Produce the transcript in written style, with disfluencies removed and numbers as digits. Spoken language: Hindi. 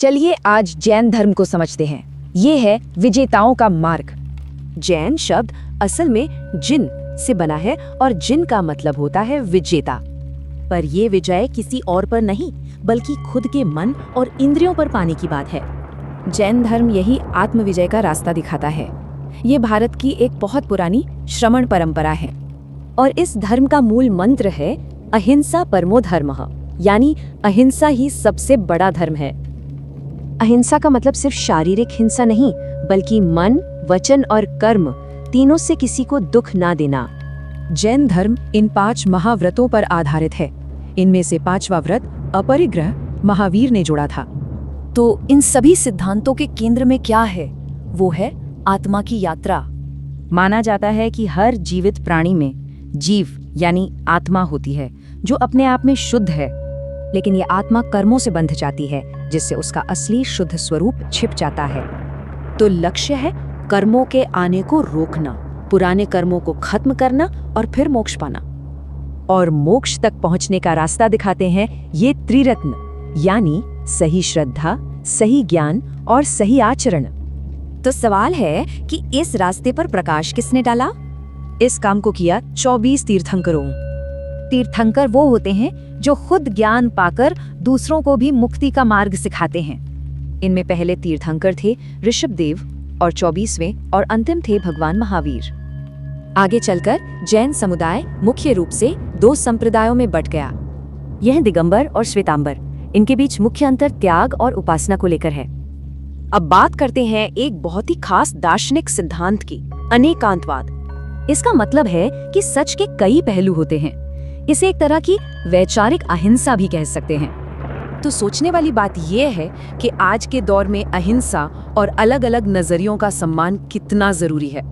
चलिए आज जैन धर्म को समझते हैं। ये है विजेताओं का मार्ग। जैन शब्द असल में जिन से बना है और जिन का मतलब होता है विजेता। पर ये विजय किसी और पर नहीं बल्कि खुद के मन और इंद्रियों पर पाने की बात है। जैन धर्म यही आत्म विजय का रास्ता दिखाता है। ये भारत की एक बहुत पुरानी श्रमण परंपरा है और इस धर्म का मूल मंत्र है अहिंसा परमो धर्मः, यानी अहिंसा ही सबसे बड़ा धर्म है। अहिंसा का मतलब सिर्फ शारीरिक हिंसा नहीं बल्कि मन, वचन और कर्म तीनों से किसी को दुख ना देना। जैन धर्म इन 5 महाव्रतों पर आधारित है। इनमें से 5वां व्रत अपरिग्रह महावीर ने जोड़ा था। तो इन सभी सिद्धांतों के केंद्र में क्या है? वो है आत्मा की यात्रा। माना जाता है कि हर जीवित प्राणी में जीव यानी आत्मा होती है जो अपने आप में शुद्ध है, लेकिन ये आत्मा कर्मों से बंध जाती है जिससे उसका असली शुद्ध स्वरूप छिप जाता है। तो लक्ष्य है कर्मों के आने को रोकना, पुराने कर्मों को खत्म करना और फिर मोक्ष पाना। और मोक्ष तक पहुंचने का रास्ता दिखाते हैं ये त्रिरत्न, यानी सही श्रद्धा, सही ज्ञान और सही आचरण। तो सवाल है कि इस रास्ते पर प्रकाश किसने डाला? इस काम को किया 24 तीर्थंकरों। तीर्थंकर वो होते हैं जो खुद ज्ञान पाकर दूसरों को भी मुक्ति का मार्ग सिखाते हैं। इनमें पहले तीर्थंकर थे ऋषभदेव और 24वें और अंतिम थे भगवान महावीर। आगे चलकर जैन समुदाय मुख्य रूप से 2 संप्रदायों में बंट गया। यह दिगंबर और श्वेतांबर। इनके बीच मुख्य अंतर त्याग और उपासना को लेकर है। अब बात करते हैं एक बहुत ही खास दार्शनिक सिद्धांत की, अनेकांतवाद। इसका मतलब है कि सच के कई पहलू होते हैं। इसे एक तरह की वैचारिक अहिंसा भी कह सकते हैं। तो सोचने वाली बात यह है कि आज के दौर में अहिंसा और अलग अलग नजरियों का सम्मान कितना जरूरी है।